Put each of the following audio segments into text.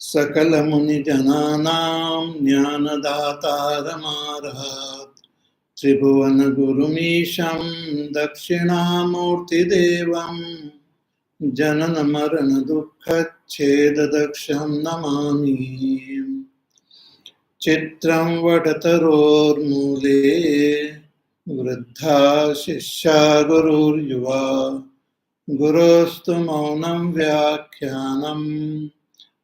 सकलमुनिजनानां ज्ञानदातारमारहात् त्रिभुवनगुरुमीशं दक्षिणामूर्तिदेवं जननमरणदुःखच्छेददक्षं नमामि। चित्रं वटतरोर्मूले वृद्धा शिष्या गुरुर्युवा गुरोस्तु मौनं व्याख्यानं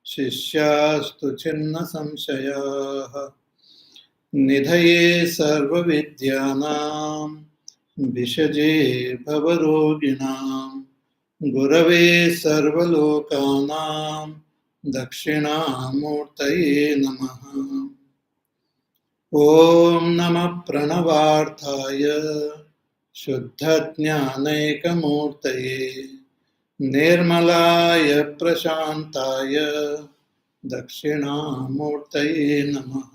शिष्यास्तु छिन्नसंशयाः। निधये सर्वविद्यानां विषजे भवरोगिणां गुरवे सर्वलोकानां दक्षिणामूर्तये नमः। ॐ नमः प्रणवार्थाय शुद्धज्ञानैकमूर्तये निर्मलाय प्रशान्ताय दक्षिणामूर्तये नमः।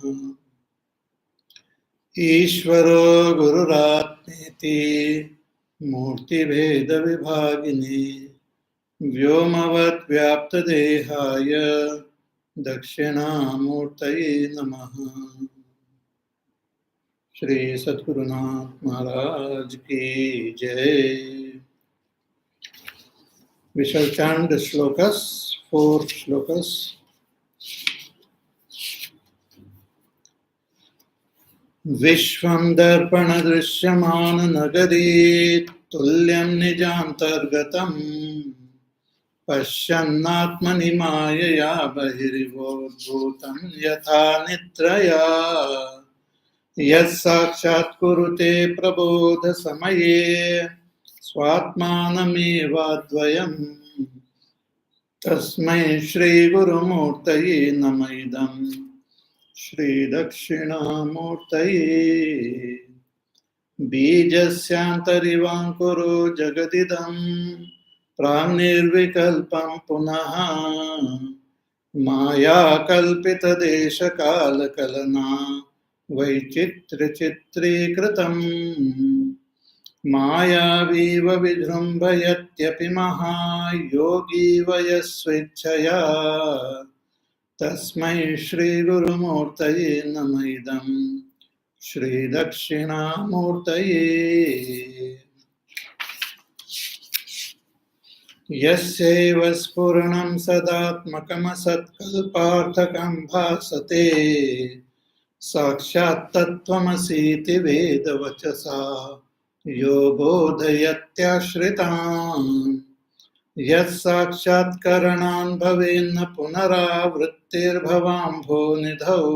ईश्वरो गुरुरात्मेति मूर्तिभेदविभागिने व्योमवद्व्याप्तदेहाय दक्षिणामूर्तये नमः। श्री सद्गुरुनाथ महाराज की जय। We shall chant the shlokas, 4 shlokas. विश्वं दर्पणदृश्यमाननगरे तुल्यं निजान्तर्गतम् पश्यन्नात्मनि मायया बहिर्वोद्भूतं यथा निद्रया यत्साक्षात् कुरुते प्रबोधसमये स्वात्मानमेवाद्वयम् तस्मै श्रीगुरुमूर्तये नमः इदम् श्रीदक्षिणामूर्तये। बीजस्यान्तरिवाङ्कुरो जगदिदं प्राङ्निर्विकल्पं पुनः मायाकल्पितदेशकालकलना वैचित्र्यचित्रीकृतम् मायावीव विजृम्भयत्यपि महायोगी वयस्वेच्छया तस्मै श्रीगुरुमूर्तये नमः इदम् श्रीदक्षिणामूर्तये। यस्यैव स्फुरणं सदात्मकमसत्कल्पार्थकं भासते साक्षात् तत्त्वमसीति वेदवचसा यो बोधयत्याश्रितान् यत्साक्षात्करणान् भवेन्न पुनरावृत्तिर्भवाम्भोनिधौ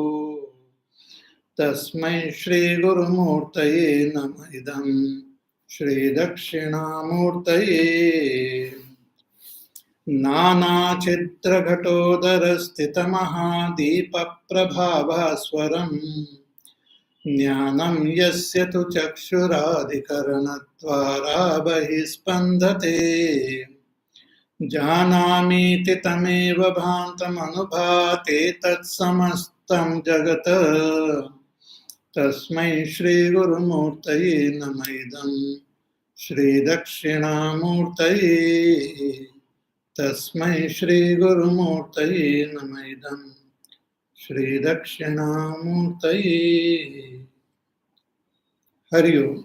तस्मै श्रीगुरुमूर्तये नमः इदं श्रीदक्षिणामूर्तये। नानाचित्रघटोदरस्थितमहादीपप्रभाभास्वरम् ज्ञानं यस्य तु चक्षुरादिकरणद्वारा बहिस्पन्दते जानामीति तमेव भान्तमनुभाते तत्समस्तं जगत् तस्मै श्रीगुरुमूर्तये नमः इदं श्रीदक्षिणामूर्तये। तस्मै श्रीगुरुमूर्तये नमः इदं श्रीदक्षिणामूर्तये। हरि ओम।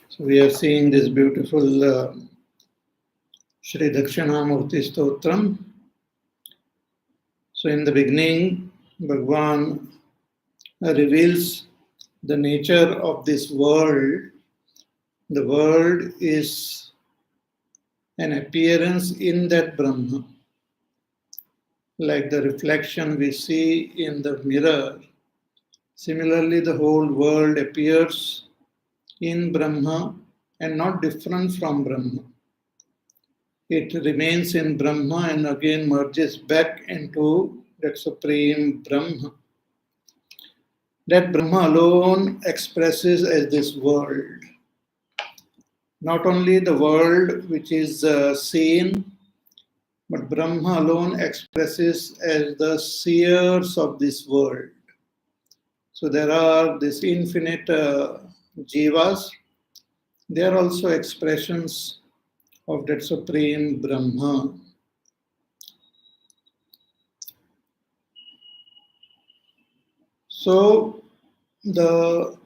So we are seeing this beautiful Shri Dakshinamurty Stotram. So in the beginning, Bhagwan reveals the nature of this world. The world is an appearance in that Brahma. Like the reflection we see in the mirror, similarly the whole world appears in Brahma and not different from Brahma. It remains in Brahma and again merges back into that supreme Brahma. That Brahma alone expresses as this world. Not only the world which is seen, but Brahma alone expresses as the seers of this world. So there are these infinite jivas. They are also expressions of that Supreme Brahma. So the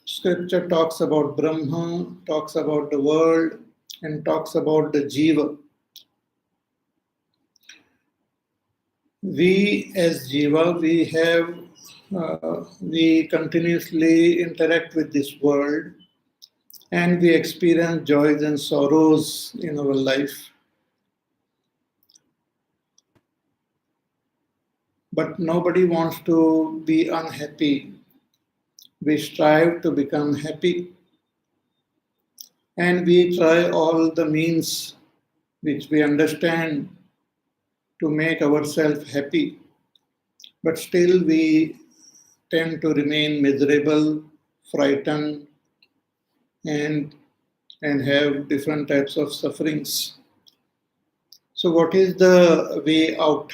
scripture talks about Brahma, talks about the world, and talks about the Jiva. We as Jiva, we continuously interact with this world and we experience joys and sorrows in our life. But nobody wants to be unhappy. We strive to become happy and we try all the means which we understand to make ourselves happy. But still we tend to remain miserable, frightened, and have different types of sufferings. So what is the way out?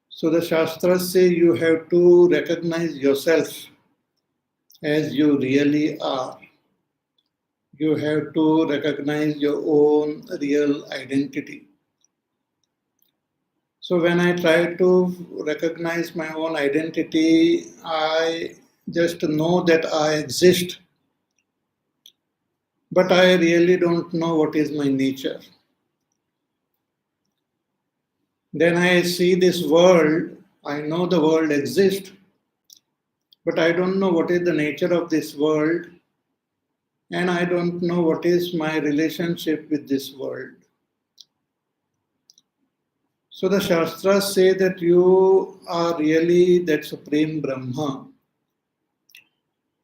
So the Shastras say you have to recognize yourself as you really are. You have to recognize your own real identity. So when I try to recognize my own identity, I just know that I exist, but I really don't know what is my nature. Then I see this world, I know the world exists, but I don't know what is the nature of this world, and I don't know what is my relationship with this world. So the Shastras say that you are really that Supreme Brahma.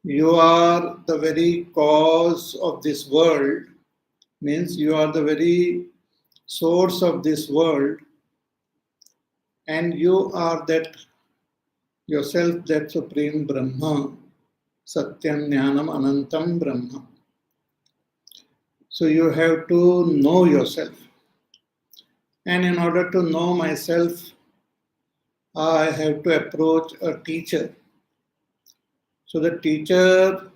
You are the very cause of this world, means you are the very source of this world, and you are that yourself, that Supreme Brahma, Satyam Jnanam Anantam Brahma. So you have to know yourself. And in order to know myself, I have to approach a teacher. So the teacher,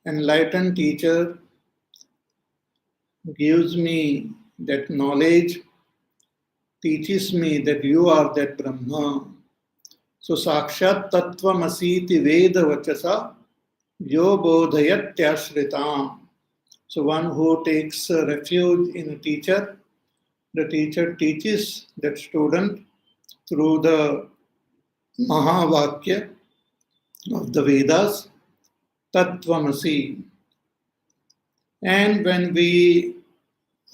enlightened teacher, gives me that knowledge, teaches me that you are that Brahma. So Sakshat Tattvam Asiti Veda Vachasa Yo Bodhayatyashritam. So one who takes refuge in a teacher, the teacher teaches that student through the Mahavakya of the Vedas, Tattvamasi. And when we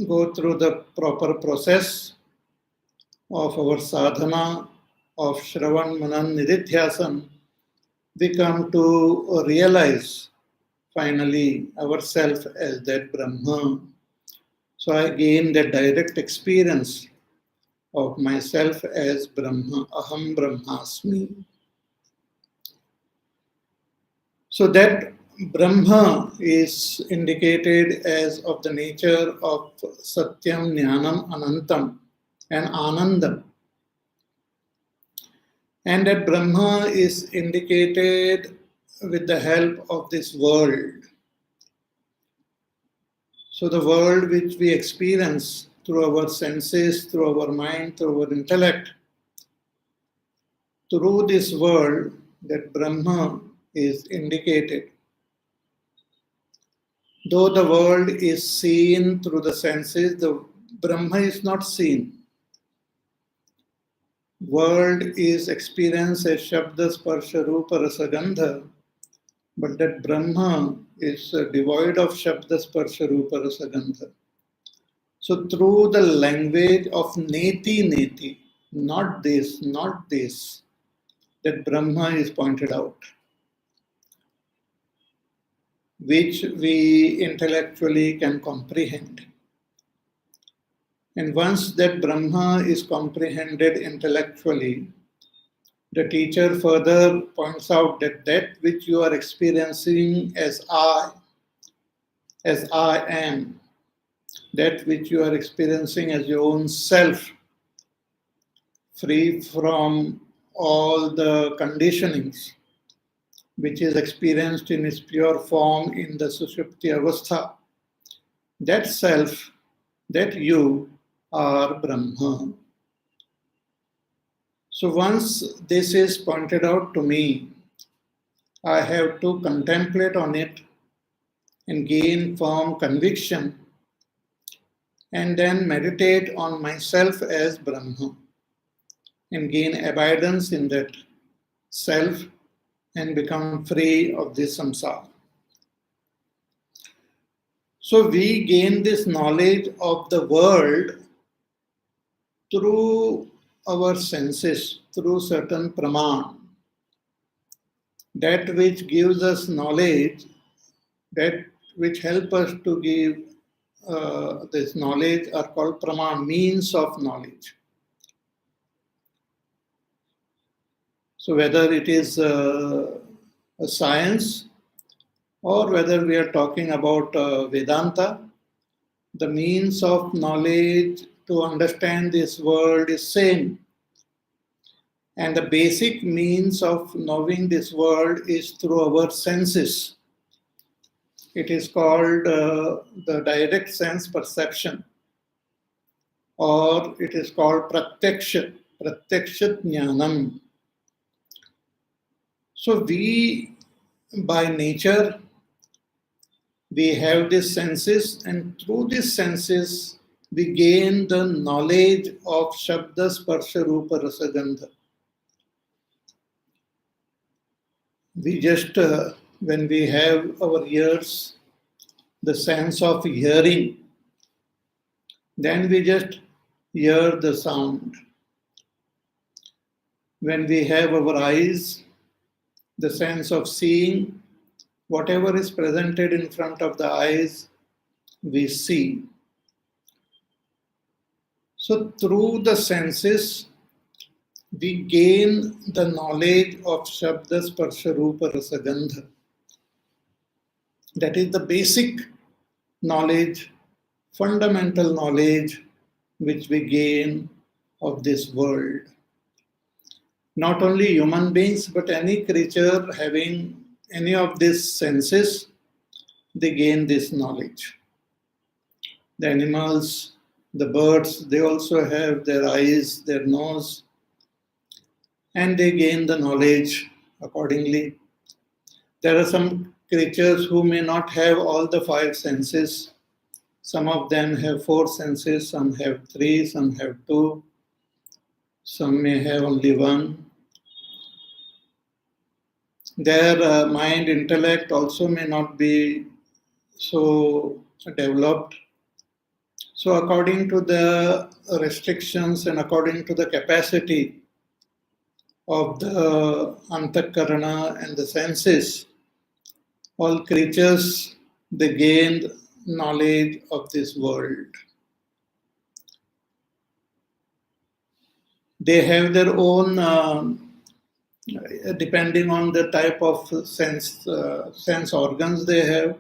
go through the proper process of our sadhana, of Shravan Manan Nididhyasan, we come to realize finally ourselves as that Brahma. So I gain that direct experience of myself as Brahma, Aham Brahmasmi. So that Brahma is indicated as of the nature of Satyam, Jnanam, Anantam and Anandam. And that Brahma is indicated with the help of this world. So the world which we experience through our senses, through our mind, through our intellect, through this world, that Brahma is indicated. Though the world is seen through the senses, the Brahma is not seen. World is experienced as Shabda, Sparsha, Rupa, Rasa, Gandha, but that Brahma is devoid of Shabda, Sparsha, Rupa, Rasa, Gandha. So through the language of Neti, Neti, not this, that Brahma is pointed out, which we intellectually can comprehend. And once that Brahma is comprehended intellectually, the teacher further points out that that which you are experiencing as I am, that which you are experiencing as your own self, free from all the conditionings, which is experienced in its pure form in the Sushupti Avastha, that self, that you are Brahma. So once this is pointed out to me, I have to contemplate on it and gain firm conviction, and then meditate on myself as Brahma and gain abidance in that self and become free of this samsara. So we gain this knowledge of the world through our senses, through certain praman. That which gives us knowledge, that which help us to give this knowledge are called praman, means of knowledge. So whether it is a science or whether we are talking about Vedanta, the means of knowledge to understand this world is same. And the basic means of knowing this world is through our senses. It is called the direct sense perception, or it is called pratyaksha jnanam. So we, by nature, we have these senses, and through these senses, we gain the knowledge of Shabda, Sparsha, Rupa, Rasa, Gandha. We just, when we have our ears, the sense of hearing, then we just hear the sound. When we have our eyes, the sense of seeing, whatever is presented in front of the eyes, we see. So through the senses, we gain the knowledge of Shabda, Sparsha, Rupa, Rasa, Gandha. That is the basic knowledge, fundamental knowledge which we gain of this world. Not only human beings, but any creature having any of these senses, they gain this knowledge. The animals, the birds, they also have their eyes, their nose, and they gain the knowledge accordingly. There are some creatures who may not have all the five senses. Some of them have four senses, some have three, some have two, some may have only one. Their mind, intellect also may not be so developed. So according to the restrictions and according to the capacity of the antakarana and the senses, all creatures, they gained knowledge of this world. They have their own, depending on the type of sense organs they have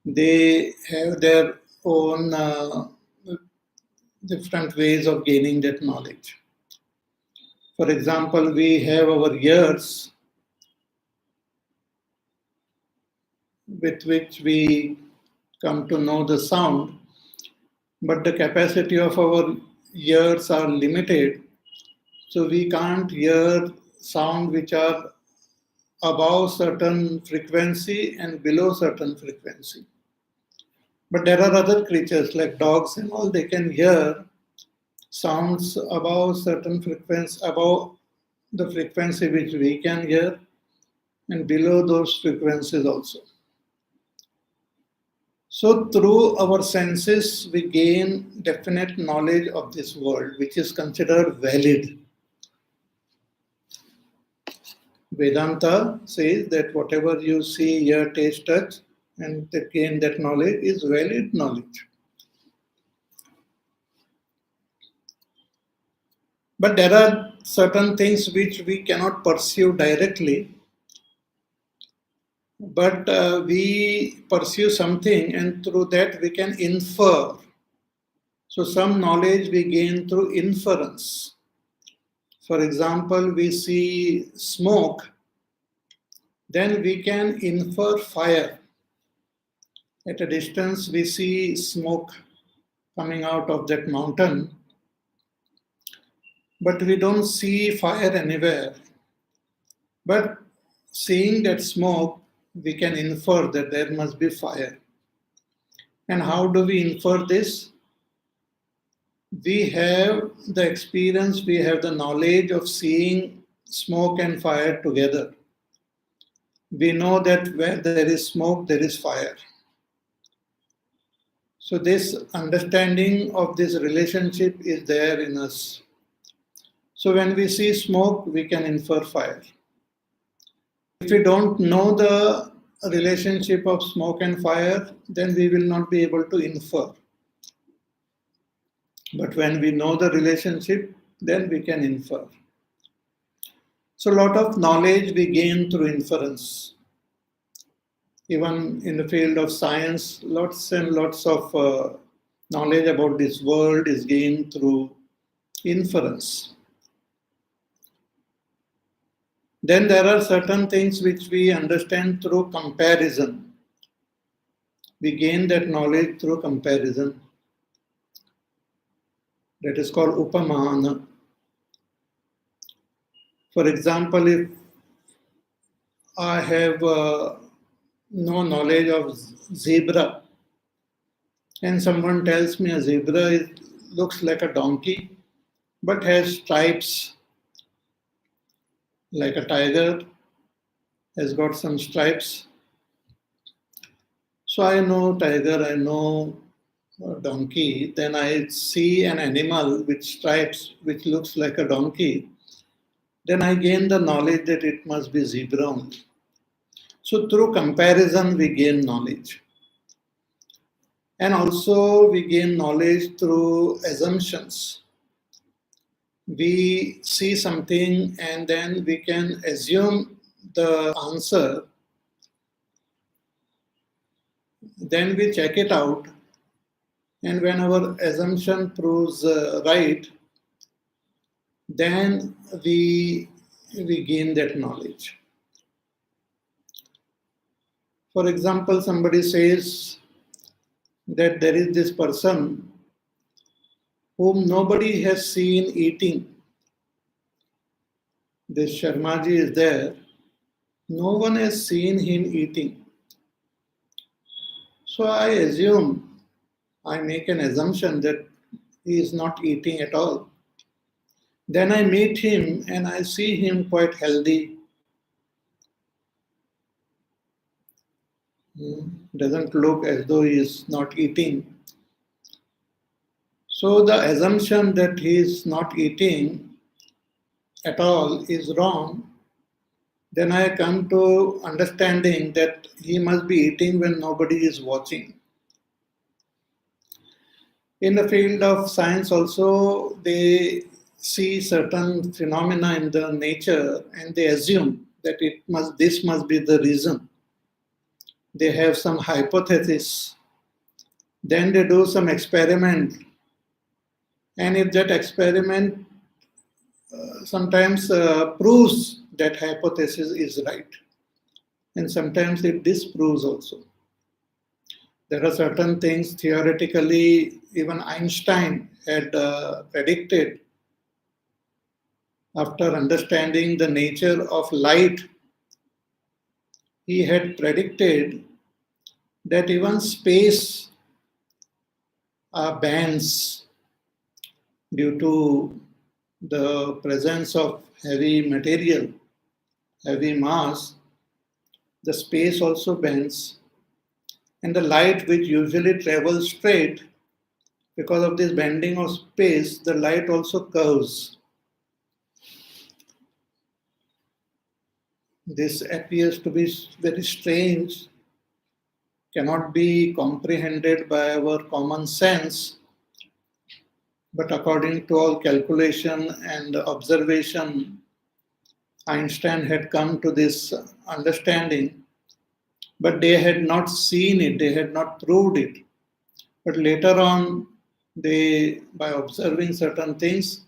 their own different ways of gaining that knowledge. For example, we have our ears, with which we come to know the sound, but the capacity of our ears are limited, so we can't hear sound which are above certain frequency and below certain frequency. But there are other creatures like dogs and all, they can hear sounds above certain frequency, above the frequency which we can hear, and below those frequencies also. So through our senses, we gain definite knowledge of this world, which is considered valid. Vedanta says that whatever you see, hear, taste, touch, and gain that knowledge is valid knowledge. But there are certain things which we cannot pursue directly, but we pursue something, and through that we can infer. So some knowledge we gain through inference. For example, we see smoke, then we can infer fire. At a distance, we see smoke coming out of that mountain, but we don't see fire anywhere. But seeing that smoke, we can infer that there must be fire. And how do we infer this? We have the experience, we have the knowledge of seeing smoke and fire together. We know that where there is smoke, there is fire. So this understanding of this relationship is there in us. So when we see smoke, we can infer fire. If we don't know the relationship of smoke and fire, then we will not be able to infer. But when we know the relationship, then we can infer. So a lot of knowledge we gain through inference. Even in the field of science, lots and lots of knowledge about this world is gained through inference. Then there are certain things which we understand through comparison. We gain that knowledge through comparison. That is called upamana. For example, if I have no knowledge of zebra, and someone tells me a zebra looks like a donkey, but has stripes, like a tiger has got some stripes. So I know tiger, I know donkey, then I see an animal with stripes which looks like a donkey, then I gain the knowledge that it must be zebra only. So through comparison we gain knowledge. And also we gain knowledge through assumptions. We see something and then we can assume the answer. Then we check it out. And when our assumption proves right, then we gain that knowledge. For example, somebody says that there is this person whom nobody has seen eating. This Sharmaji is there. No one has seen him eating. So I make an assumption that he is not eating at all. Then I meet him and I see him quite healthy. Doesn't look as though he is not eating. So the assumption that he is not eating at all is wrong. Then I come to understanding that he must be eating when nobody is watching. In the field of science also, they see certain phenomena in the nature and they assume that this must be the reason. They have some hypothesis. Then they do some experiment. And if that experiment sometimes proves that hypothesis is right, and sometimes it disproves also. There are certain things theoretically even Einstein had predicted after understanding the nature of light. He had predicted that even space bends due to the presence of heavy material, heavy mass. The space also bends, and the light which usually travels straight, because of this bending of space, the light also curves. This appears to be very strange, cannot be comprehended by our common sense, but according to all calculation and observation, Einstein had come to this understanding, but they had not seen it, they had not proved it. But later on, by observing certain things,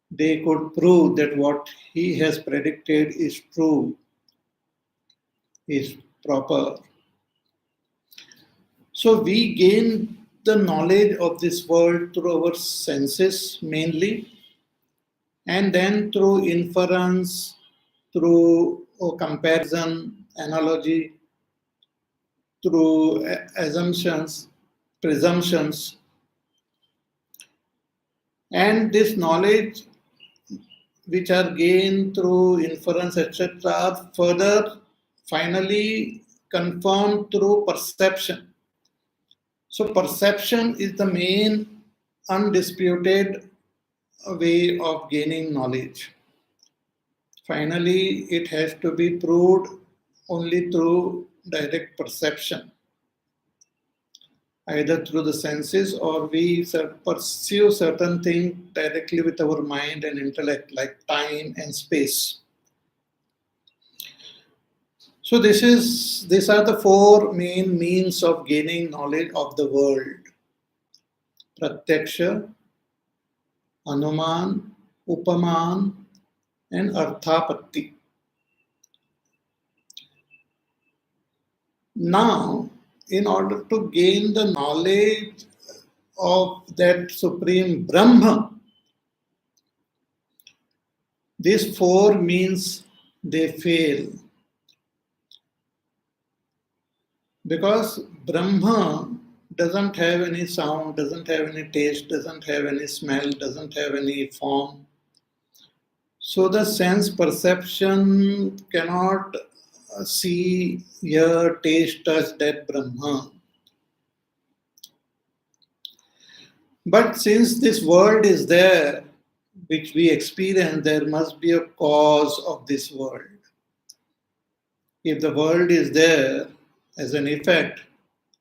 they could prove that what he has predicted is true, is proper. So we gain the knowledge of this world through our senses mainly, and then through inference, through comparison, analogy, through assumptions, presumptions, and this knowledge which are gained through inference, etc., are further finally confirmed through perception. So perception is the main undisputed way of gaining knowledge. Finally, it has to be proved only through direct perception, either through the senses or we pursue certain things directly with our mind and intellect, like time and space. So these are the four main means of gaining knowledge of the world: Pratyaksha, Anuman, Upaman, and Arthapatti. Now, in order to gain the knowledge of that Supreme Brahma, these four means they fail. Because Brahma doesn't have any sound, doesn't have any taste, doesn't have any smell, doesn't have any form. So the sense perception cannot see, hear, taste, touch that Brahma. But since this world is there, which we experience, there must be a cause of this world. If the world is there as an effect,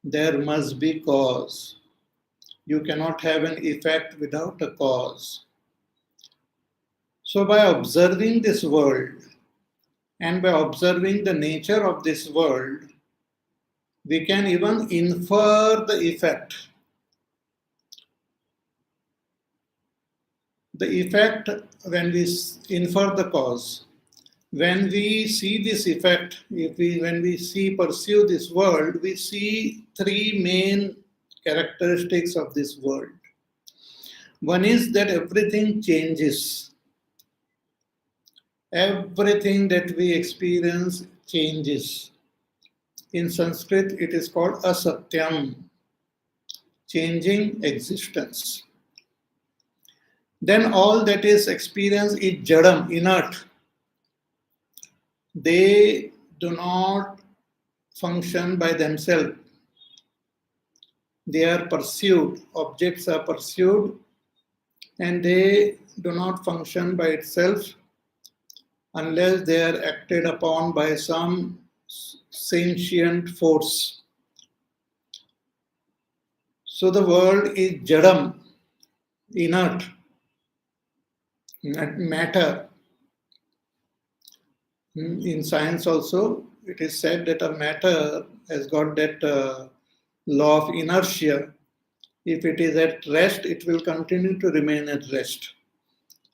there must be cause. You cannot have an effect without a cause. So by observing this world and by observing the nature of this world, we can even infer the effect. The effect when we infer the cause. When we see this effect, when we pursue this world, we see three main characteristics of this world. One is that everything changes. Everything that we experience changes. In Sanskrit, it is called asatyam, changing existence. Then all that is experienced is jadam, inert. They do not function by themselves. They are pursued, objects are pursued, and they do not function by itself unless they are acted upon by some sentient force. So the world is jadam, inert, matter. In science also, it is said that a matter has got that law of inertia. If it is at rest, it will continue to remain at rest.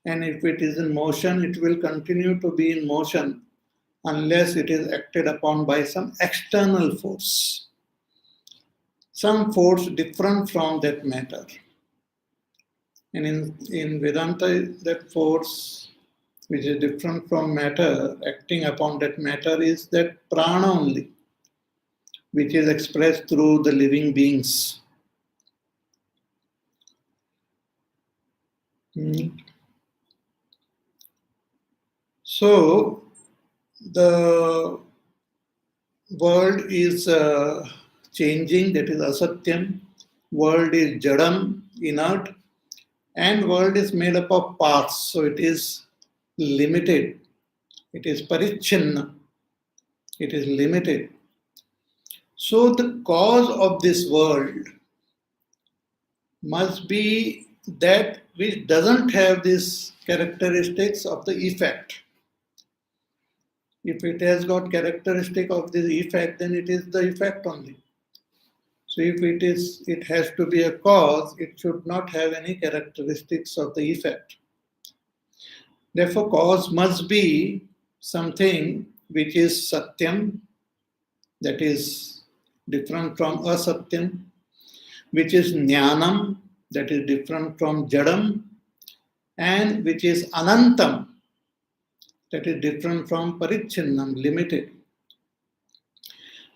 And if it is in motion, it will continue to be in motion unless it is acted upon by some external force. Some force different from that matter. And in Vedanta, that force which is different from matter, acting upon that matter, is that prana only, which is expressed through the living beings. So, the world is changing, that is asatyam. World is jadam, inert, and world is made up of parts, so it is limited. It is parichinna. It is limited. So the cause of this world must be that which doesn't have these characteristics of the effect. If it has got characteristic of this effect, then it is the effect only. So if it has to be a cause, it should not have any characteristics of the effect. Therefore, cause must be something which is satyam, that is different from asatyam, which is jnanam, that is different from jadam, and which is anantam, that is different from parichinnam, limited.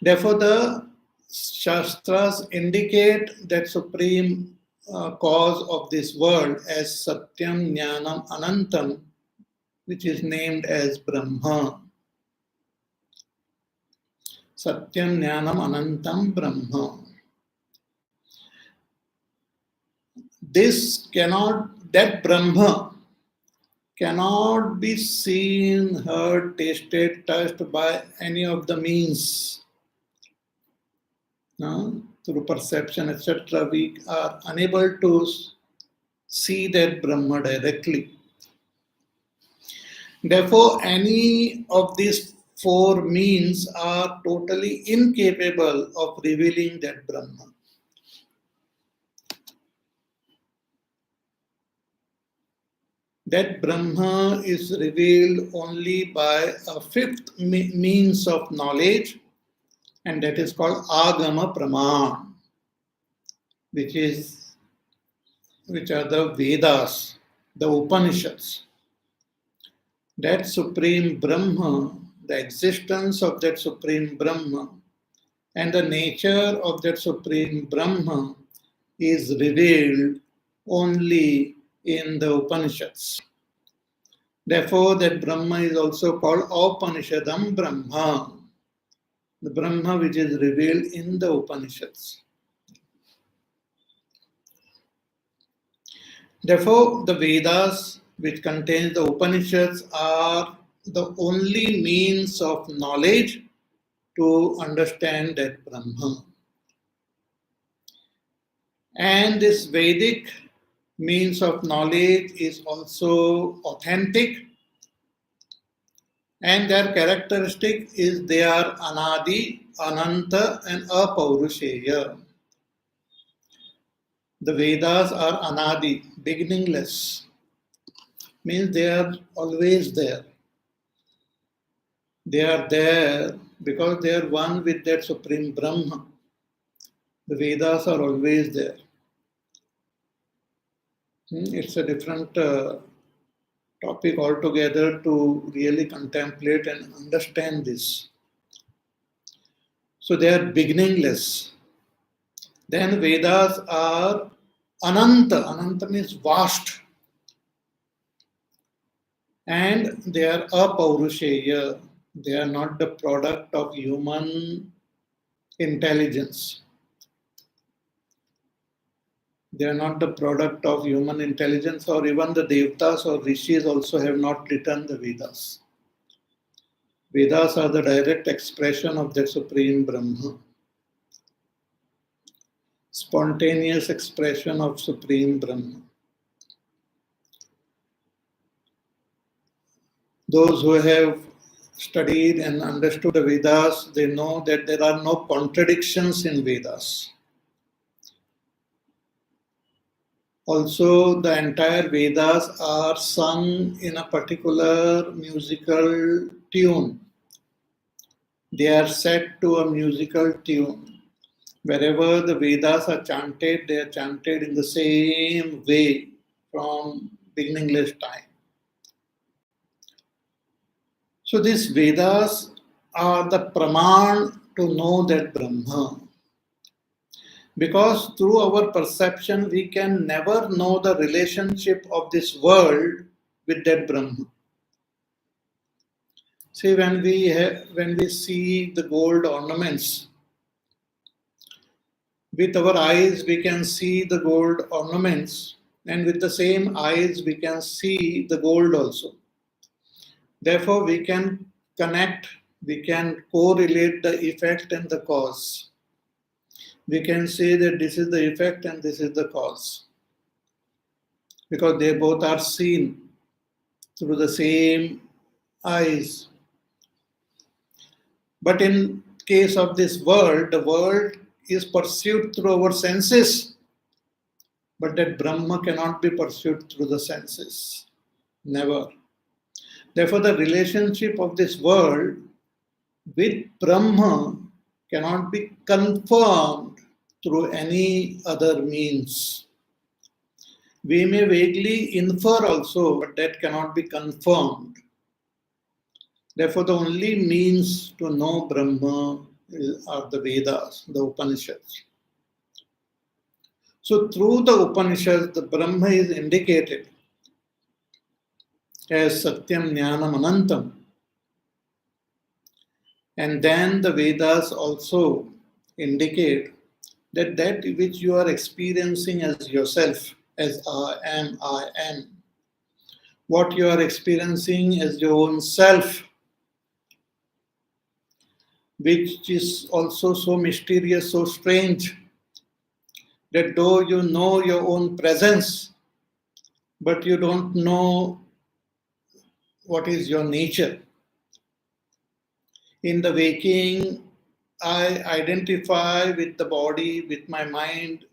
Therefore, the Shastras indicate that supreme cause of this world as Satyam, Jnanam, Anantam, which is named as Brahma. Satyam, Jnanam, Anantam, Brahma. That Brahma cannot be seen, heard, tasted, touched by any of the means. Through perception, etc., we are unable to see that Brahma directly. Therefore, any of these four means are totally incapable of revealing that Brahma. That Brahma is revealed only by a fifth means of knowledge, and that is called Agama Praman, which are the Vedas, the Upanishads. That Supreme Brahma, the existence of that Supreme Brahma, and the nature of that Supreme Brahma is revealed only in the Upanishads. Therefore, that Brahma is also called Upanishadam Brahma, the Brahma which is revealed in the Upanishads. Therefore, the Vedas, which contains the Upanishads, are the only means of knowledge to understand that Brahma. And this Vedic means of knowledge is also authentic, and their characteristic is they are Anadi, Ananta, and Apaurusheya. The Vedas are Anadi, beginningless, means they are always there. They are there because they are one with that Supreme Brahma. The Vedas are always there. It's a different topic altogether to really contemplate and understand this. So they are beginningless. Then Vedas are Ananta. Ananta means vast. And they are Apaurusheya. They are not the product of human intelligence. They are not the product of human intelligence, or even the Devtas or Rishis also have not written the Vedas. Vedas are the direct expression of the Supreme Brahma. Spontaneous expression of Supreme Brahma. Those who have studied and understood the Vedas, they know that there are no contradictions in Vedas. Also, the entire Vedas are sung in a particular musical tune. They are set to a musical tune. Wherever the Vedas are chanted, they are chanted in the same way from beginningless time. So these Vedas are the praman to know that Brahma. Because through our perception, we can never know the relationship of this world with that Brahma. See, when we see the gold ornaments, with our eyes we can see the gold ornaments, and with the same eyes we can see the gold also. Therefore, we can connect, we can correlate the effect and the cause. We can say that this is the effect and this is the cause, because they both are seen through the same eyes. But in case of this world, the world is pursued through our senses, but that Brahma cannot be pursued through the senses. Never. Therefore, the relationship of this world with Brahma cannot be confirmed through any other means. We may vaguely infer also, but that cannot be confirmed. Therefore, the only means to know Brahma are the Vedas, the Upanishads. So, through the Upanishads, the Brahma is indicated as Satyam Jnanam Anantam. And then the Vedas also indicate that that which you are experiencing as yourself, as I am, what you are experiencing as your own self, which is also so mysterious, so strange, that though you know your own presence, but you don't know what is your nature. In the waking, I identify with the body, with my mind,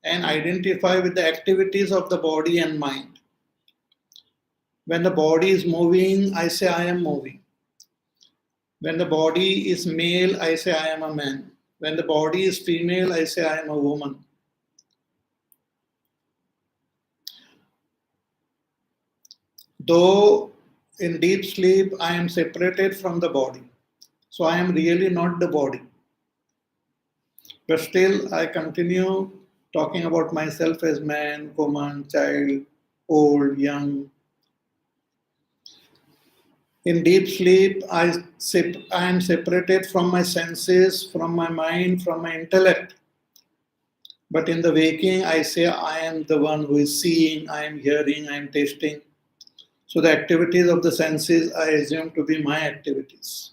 and identify with the activities of the body and mind. When the body is moving, I say I am moving. When the body is male, I say I am a man. When the body is female, I say I am a woman. Though in deep sleep, I am separated from the body. So I am really not the body. But still, I continue talking about myself as man, woman, child, old, young. In deep sleep, I am separated from my senses, from my mind, from my intellect. But in the waking, I say I am the one who is seeing, I am hearing, I am tasting. So the activities of the senses I assume to be my activities.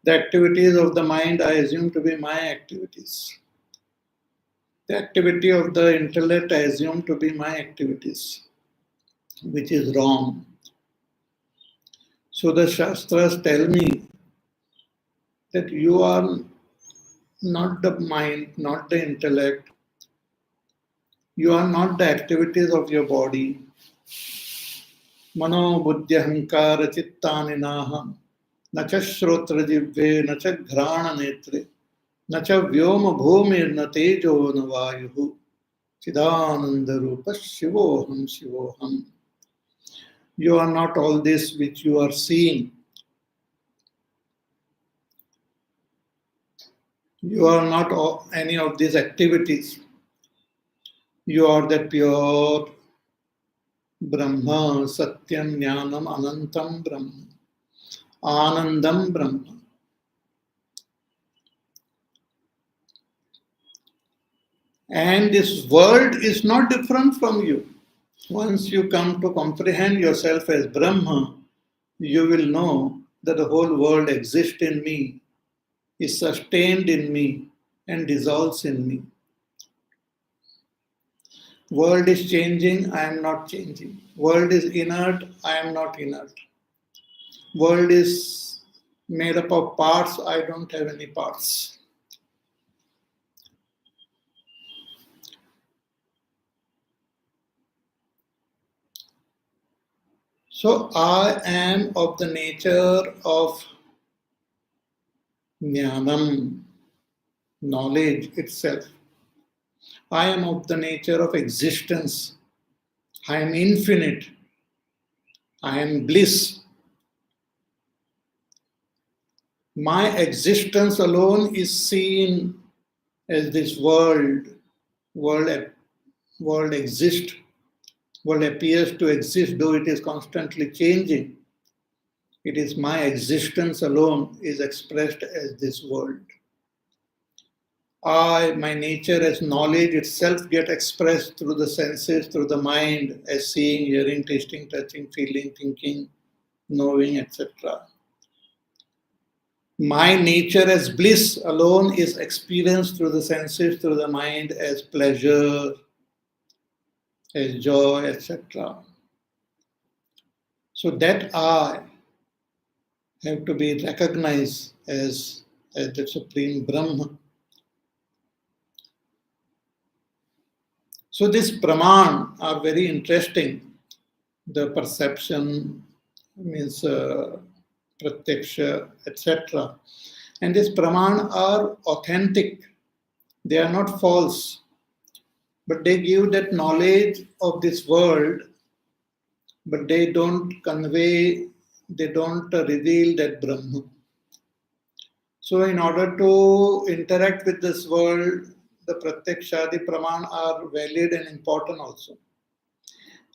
The activities of the mind I assume to be my activities. The activity of the intellect I assume to be my activities, which is wrong. So the Shastras tell me that you are not the mind, not the intellect. You are not the activities of your body. Mano buddhya hankara chittani naham. Nacha shrotra jivve, nacha ghrana netre. Nacha vyoma bhumir na tejo na vayuhu. Chidananda rupa shivoham shivoham. You are not all this which you are seeing. You are not any of these activities. You are that pure Brahma, Satyam, Jnanam, Anantam Brahma, Anandam Brahma. And this world is not different from you. Once you come to comprehend yourself as Brahma, you will know that the whole world exists in me, is sustained in me, and dissolves in me. World is changing, I am not changing. World is inert, I am not inert. World is made up of parts, I don't have any parts. So I am of the nature of Jnanam, knowledge itself. I am of the nature of existence. I am infinite. I am bliss. My existence alone is seen as this world. World exists. World appears to exist, though it is constantly changing. It is my existence alone is expressed as this world. My nature as knowledge itself get expressed through the senses, through the mind, as seeing, hearing, tasting, touching, feeling, thinking, knowing, etc. My nature as bliss alone is experienced through the senses, through the mind, as pleasure, as joy, etc. So that I have to be recognized as the Supreme Brahma. So these Praman are very interesting. The perception means pratyaksha, etc. And these praman are authentic. They are not false. But they give that knowledge of this world, but they don't convey, they don't reveal that Brahma. So in order to interact with this world, the Pratyakshadi Praman are valid and important also.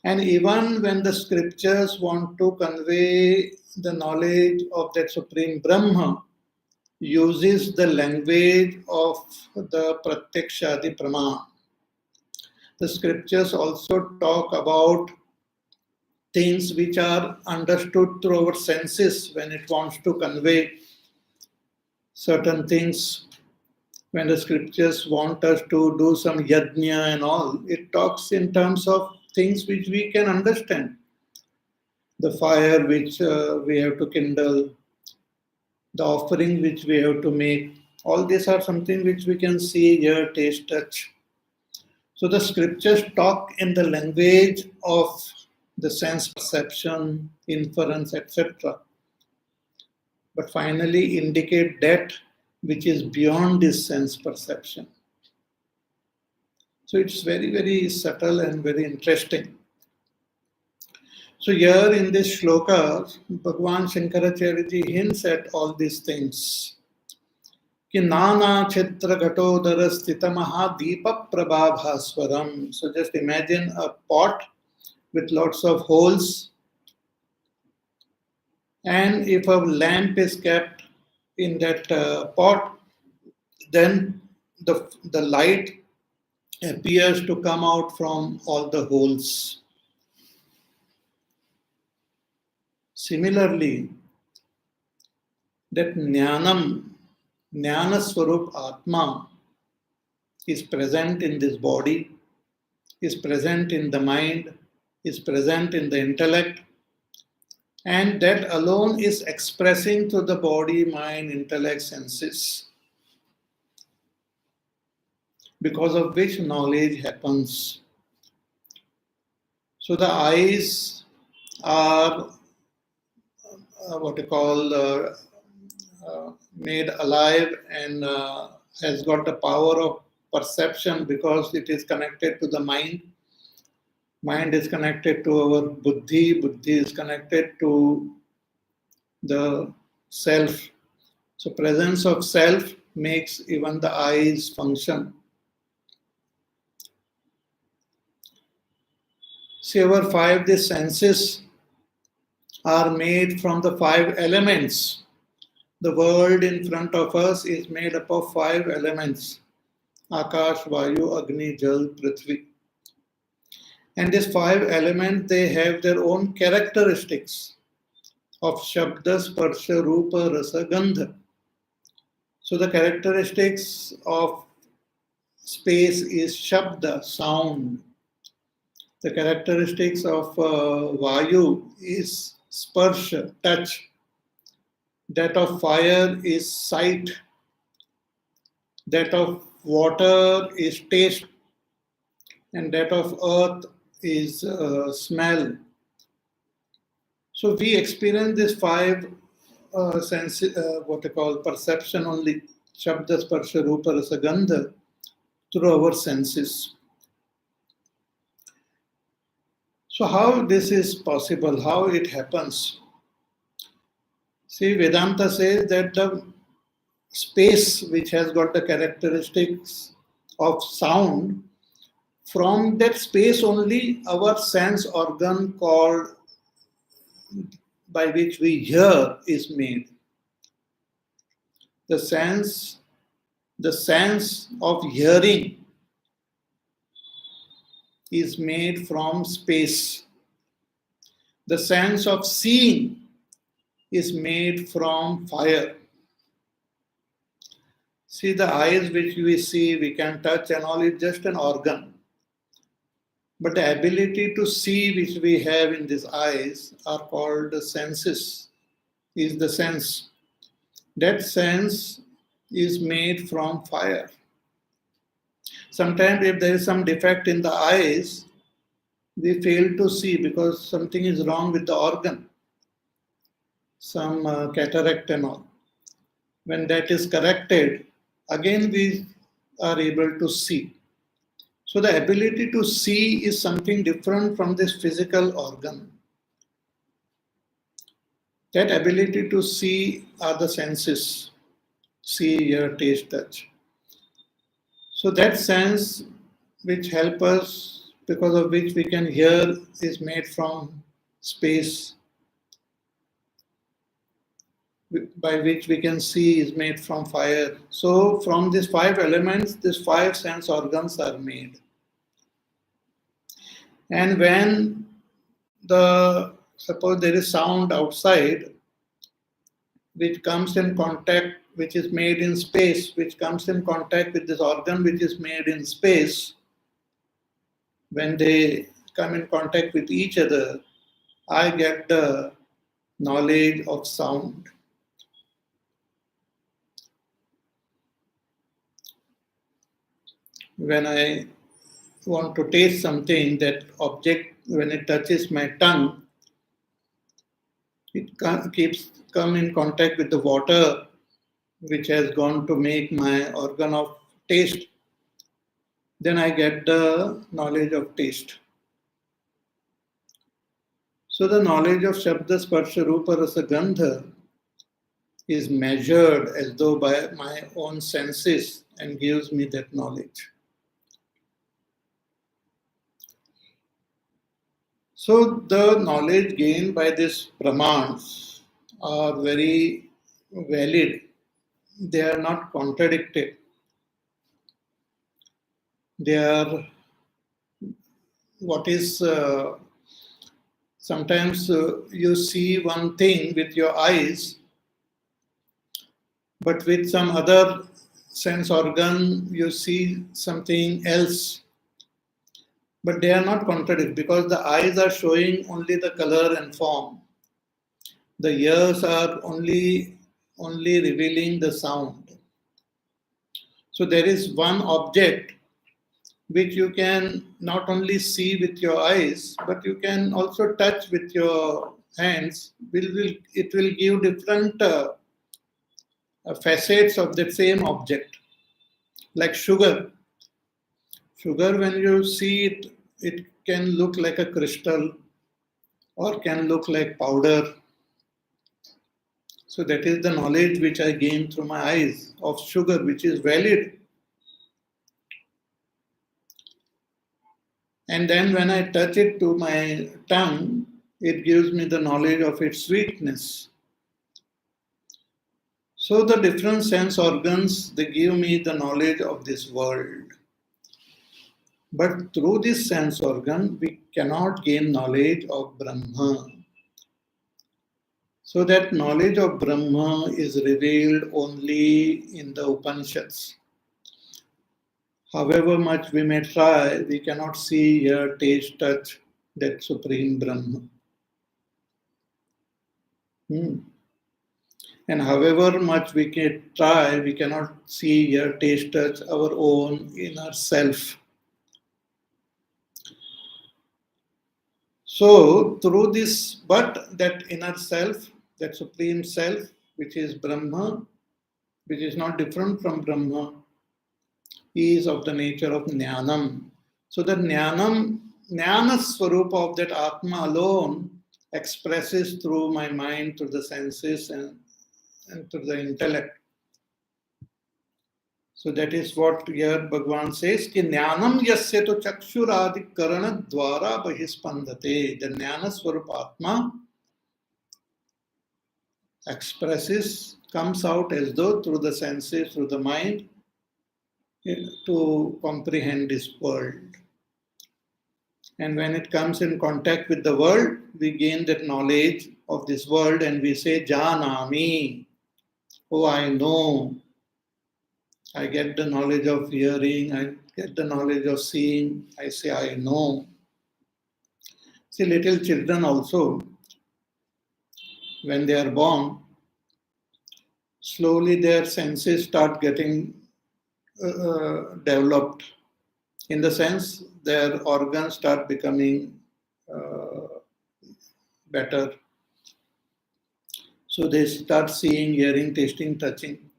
And even when the scriptures want to convey the knowledge of that Supreme Brahma, uses the language of the Pratyakshadi Praman. The scriptures also talk about things which are understood through our senses when it wants to convey certain things. When the scriptures want us to do some yajna and all, it talks in terms of things which we can understand. The fire which we have to kindle, the offering which we have to make, all these are something which we can see, hear, taste, touch. So the scriptures talk in the language of the sense perception, inference, etc. But finally indicate that which is beyond this sense perception. So it's very, very subtle and very interesting. So here in this shloka, Bhagwan Shankaracharya ji hints at all these things. Ki nana chitra ghatodara stita mahadeepa prabhabhaswaram. So just imagine a pot with lots of holes, and if a lamp is kept in that pot, then the light appears to come out from all the holes. Similarly, that Jnana Swarup Atma is present in this body, is present in the mind, is present in the intellect, and that alone is expressing to the body, mind, intellect, senses, because of which knowledge happens. So the eyes are what you call made alive and has got the power of perception because it is connected to the mind. Mind is connected to our buddhi. Buddhi is connected to the self. So presence of self makes even the eyes function. See, our five these senses are made from the five elements. The world in front of us is made up of five elements: Akash, Vayu, Agni, Jal, Prithvi. And these five elements, they have their own characteristics of Shabda, Sparsha, Rupa, Rasa, Gandha. So the characteristics of space is Shabda, sound. The characteristics of Vayu is Sparsha, touch. That of fire is sight. That of water is taste. And that of earth is smell. So we experience these five what I call perception only, Shabda, Sparsha, Rupa, Rasa, Gandha, through our senses. So how this is possible, how it happens? See, Vedanta says that the space which has got the characteristics of sound, from that space only our sense organ called by which we hear is made. The sense of hearing is made from space. The sense of seeing is made from fire. See, the eyes which we see, we can touch and all, is just an organ. But the ability to see which we have in these eyes are called the senses, is the sense. That sense is made from fire. Sometimes if there is some defect in the eyes, we fail to see because something is wrong with the organ, some cataract and all. when that is corrected, again we are able to see. So the ability to see is something different from this physical organ. That ability to see are the senses: see, hear, taste, touch. So that sense which help us, because of which we can hear, is made from space, by which we can see is made from fire. So from these five elements, these five sense organs are made. And when suppose there is sound outside, which comes in contact, which is made in space, which comes in contact with this organ which is made in space, when they come in contact with each other, I get the knowledge of sound. When I want to taste something, that object, when it touches my tongue, it keeps come in contact with the water which has gone to make my organ of taste. Then I get the knowledge of taste. So the knowledge of Shabda, Sparsha, Rupa, Rasa, Gandha is measured as though by my own senses and gives me that knowledge. So the knowledge gained by these pramans are very valid. They are not contradicted. They are what is sometimes you see one thing with your eyes, but with some other sense organ you see something else. But they are not contradicted because the eyes are showing only the color and form. The ears are only revealing the sound. So there is one object which you can not only see with your eyes, but you can also touch with your hands. It will give different facets of the same object. Like sugar. Sugar, when you see it, it can look like a crystal or can look like powder. So that is the knowledge which I gain through my eyes of sugar, which is valid. And then when I touch it to my tongue, it gives me the knowledge of its sweetness. So the different sense organs, they give me the knowledge of this world. But through this sense organ, we cannot gain knowledge of Brahma. So that knowledge of Brahma is revealed only in the Upanishads. However much we may try, we cannot see, hear, taste, touch that supreme Brahma. And however much we can try, we cannot see, hear, taste, touch our own inner self. So through this, but that inner self, that supreme self, which is Brahma, which is not different from Brahma, is of the nature of Jnanam. So the Jnana Swarupa of that Atma alone expresses through my mind, through the senses and through the intellect. So that is what here Bhagavan says, ki Jnanam yasya to chakshuradi karana dvara bahispandate. The Jnana Swarupa Atma comes out as though through the senses, through the mind, to comprehend this world. And when it comes in contact with the world, we gain that knowledge of this world and we say, Janami. Oh, I know. I get the knowledge of hearing, I get the knowledge of seeing, I say, I know. See, little children also, when they are born, slowly their senses start getting developed. In the sense, their organs start becoming better. So they start seeing, hearing, tasting, touching.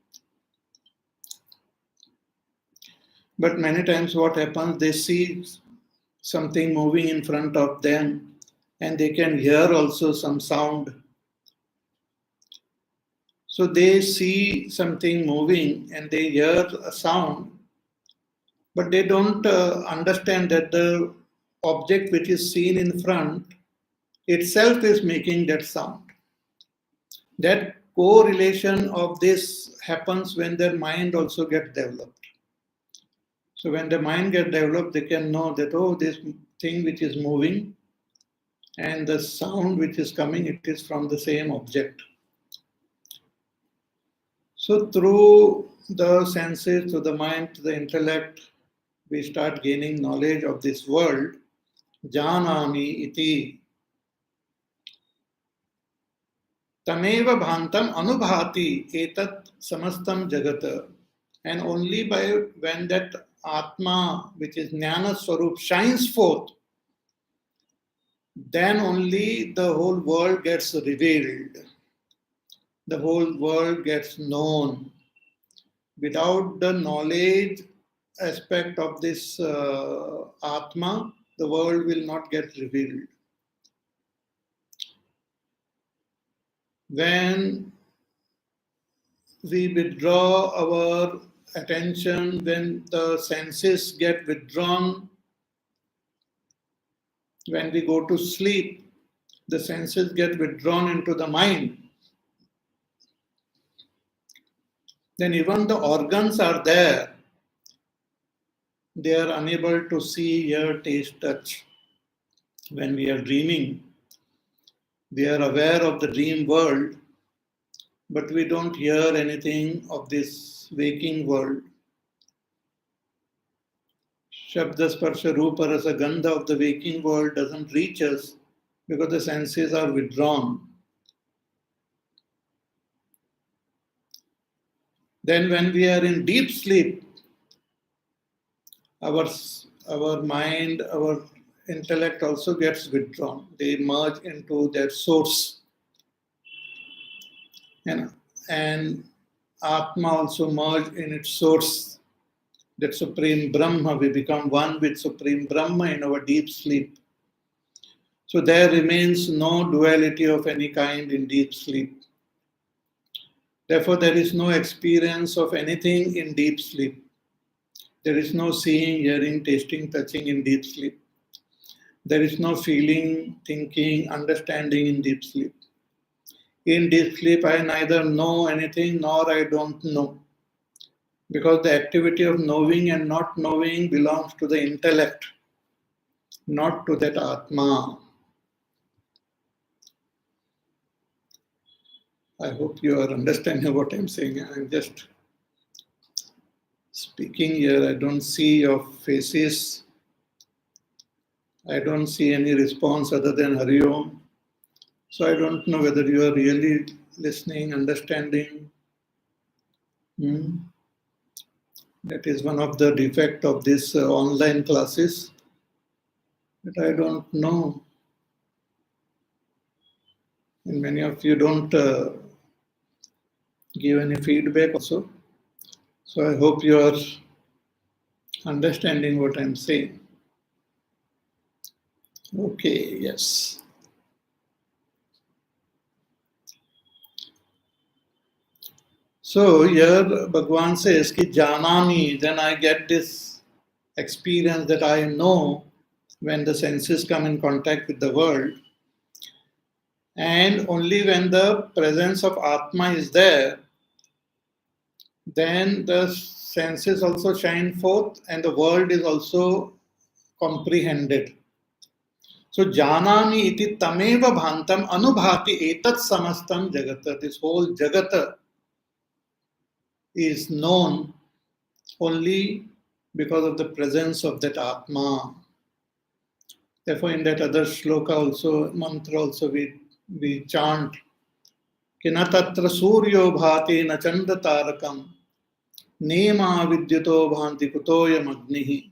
But many times what happens, they see something moving in front of them and they can hear also some sound. So they see something moving and they hear a sound, but they don't understand that the object which is seen in front itself is making that sound. That correlation of this happens when their mind also gets developed. So when the mind gets developed, they can know that, oh, this thing which is moving and the sound which is coming, it is from the same object. So through the senses, through the mind, to the intellect, we start gaining knowledge of this world. Janami iti tameva bhantam anubhati etat samastam jagat. And only by when that Atma, which is Jnana Swarup, shines forth, then only the whole world gets revealed. The whole world gets known. Without the knowledge aspect of this Atma, the world will not get revealed. When we withdraw our attention, when the senses get withdrawn, when we go to sleep, the senses get withdrawn into the mind. Then even the organs are there. They are unable to see, hear, taste, touch. When we are dreaming, we are aware of the dream world, but we don't hear anything of this waking world. Shabda, Sparsha, Rupa, Rasa, Gandha of the waking world doesn't reach us because the senses are withdrawn. Then when we are in deep sleep, our mind, our intellect also gets withdrawn. They merge into their source. And Atma also merge in its source. That Supreme Brahma, we become one with Supreme Brahma in our deep sleep. So there remains no duality of any kind in deep sleep. Therefore, there is no experience of anything in deep sleep. There is no seeing, hearing, tasting, touching in deep sleep. There is no feeling, thinking, understanding in deep sleep. In deep sleep, I neither know anything nor I don't know. Because the activity of knowing and not knowing belongs to the intellect, not to that Atma. I hope you are understanding what I'm saying. I'm just speaking here. I don't see your faces. I don't see any response other than Hari Om. So I don't know whether you are really listening, understanding. That is one of the defects of this online classes. But I don't know. And many of you don't give any feedback also. So I hope you are understanding what I'm saying. Okay, yes. So here Bhagavan says, Ki janami, then I get this experience that I know when the senses come in contact with the world. And only when the presence of Atma is there, then the senses also shine forth and the world is also comprehended. So janami iti tameva bhantam anubhati etat samastam jagata. This whole jagata is known only because of the presence of that Atma. Therefore, in that other shloka also, mantra also, we chant, Kinatatra suryo bhati na chanda tarakam, nema vidyuto bhanti kutoyam agnihi,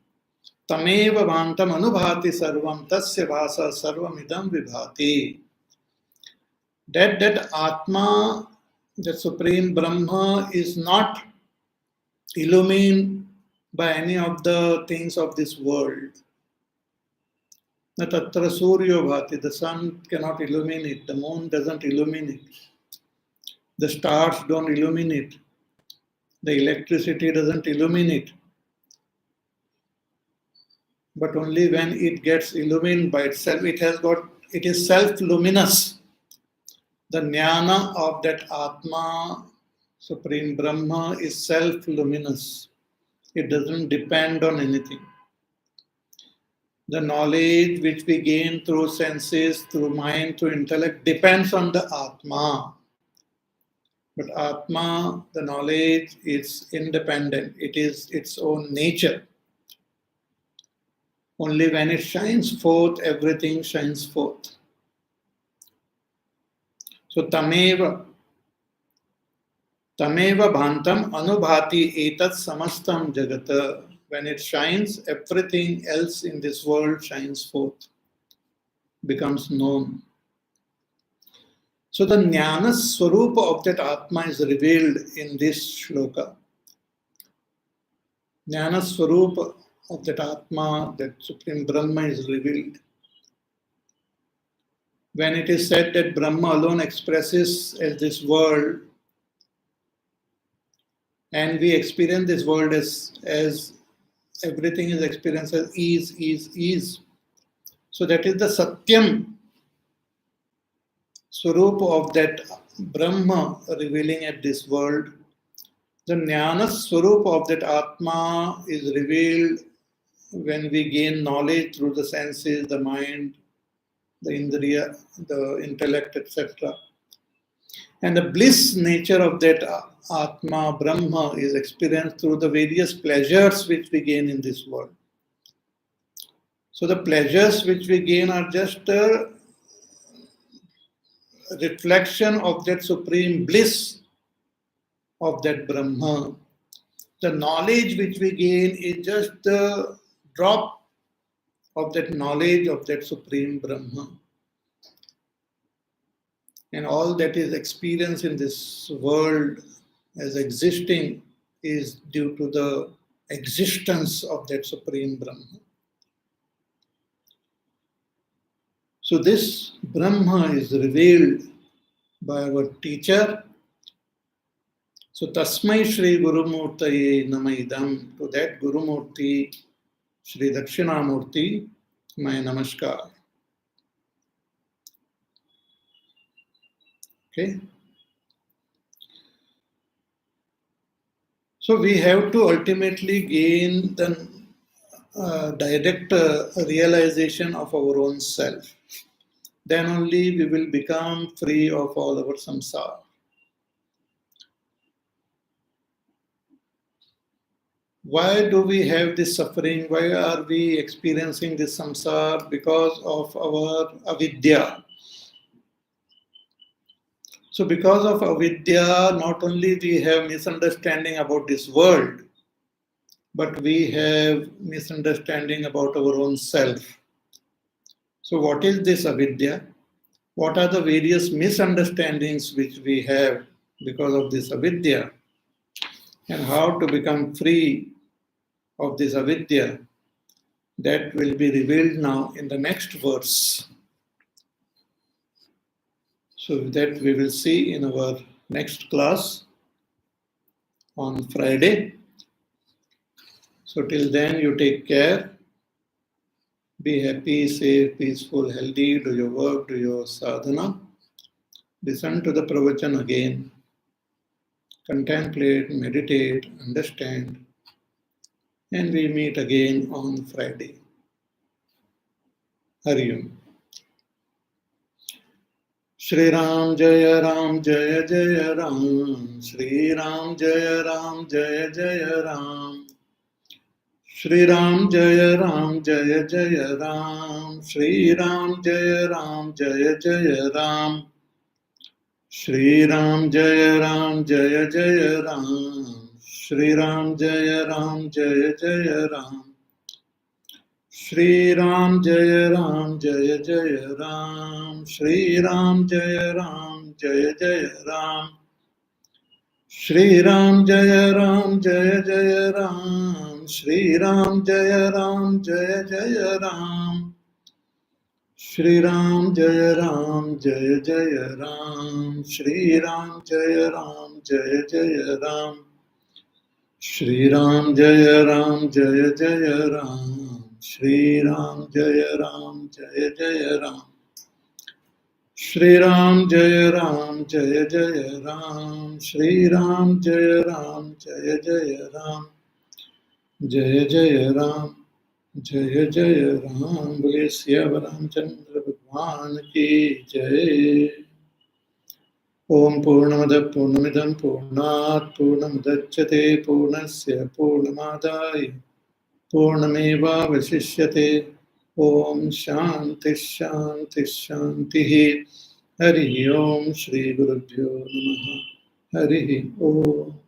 tameva bhantam anubhati sarvam, tasya bhasa sarvamidam vibhati. That Atma, the Supreme Brahma, is not illumined by any of the things of this world. Na tatra suryo bhati, the sun cannot illuminate, the moon doesn't illuminate, the stars don't illuminate, the electricity doesn't illuminate. But only when it gets illumined by itself, it is self-luminous. The jnana of that Atma, Supreme Brahma, is self-luminous. It doesn't depend on anything. The knowledge which we gain through senses, through mind, through intellect, depends on the Atma. But Atma, the knowledge, is independent. It is its own nature. Only when it shines forth, everything shines forth. So tameva bhantam anubhati etat samastam jagata. When it shines, everything else in this world shines forth, becomes known. So the jnana swarupa of that Atma is revealed in this shloka. Jnana swarupa of that Atma, that Supreme Brahma, is revealed. When it is said that Brahma alone expresses as this world, and we experience this world as everything is experienced as is. So that is the Satyam Swarupa of that Brahma revealing at this world. The Jnana Swarupa of that Atma is revealed when we gain knowledge through the senses, the mind, the Indriya, the intellect, etc. And the bliss nature of that Atma, Brahma, is experienced through the various pleasures which we gain in this world. So the pleasures which we gain are just a reflection of that supreme bliss of that Brahma. The knowledge which we gain is just the drop of that knowledge of that supreme Brahma. And all that is experienced in this world as existing is due to the existence of that Supreme Brahma. So this Brahma is revealed by our teacher. So Tasmai Shri Gurumurtaye Namaidam. To that Gurumurti, Shri Dakshinamurti, my namaskar. Okay. So we have to ultimately gain the direct realization of our own self. Then only we will become free of all our samsara. Why do we have this suffering? Why are we experiencing this samsara? Because of our avidya. So because of avidya, not only we have misunderstanding about this world, but we have misunderstanding about our own self. So what is this avidya? What are the various misunderstandings which we have because of this avidya? And how to become free of this avidya? That will be revealed now in the next verse. So that we will see in our next class on Friday. So till then, you take care. Be happy, safe, peaceful, healthy. Do your work, do your sadhana. Listen to the pravachan again. Contemplate, meditate, understand. And we meet again on Friday. Hari Om. Shri Ram Jaya Ram Jaya Jaya Ram. Shri Ram Jaya Ram Jaya Jaya Ram. Shri Ram Jaya Ram Jaya Jaya Ram. Shri Ram Jaya Ram Jaya Jaya Ram. Shri Ram Jaya Ram Jaya Jaya Ram. Shri Ram Jaya Ram Jaya Jaya Ram. Shri Ram Jaya Ram Jaya Jaya Ram. Shri Ram Jaya Ram Jaya Jaya Ram. Shri Ram Jaya Ram Jaya Jaya Ram. Shri Ram Jaya Ram Jaya Jaya Ram. Shri Ram Jaya Ram Jaya Jaya Ram. Shri Ram Jaya Ram Jaya Jaya Ram. Shri Ram Jaya Ram Jaya Jaya Ram. Shri Ram Jaya Ram Jaya Jaya Ram. Shri Ram Jaya Ram Jaya Jaya Ram. Shri Ram Jaya Ram Jaya Jaya Ram. Jaya Jaya Ram. जय जय राम। बोले सियावर रामचंद्र भगवान की जय। ओम पूर्णमद पूर्णमिदं पूर्णात् पूर्णमुदच्यते पूर्णस्य पूर्णमादाय पूर्णमेवावशिष्यते। ओम शांति शांति शांति। हरि ओम श्री गुरुभ्यो नमः। हरि ओम।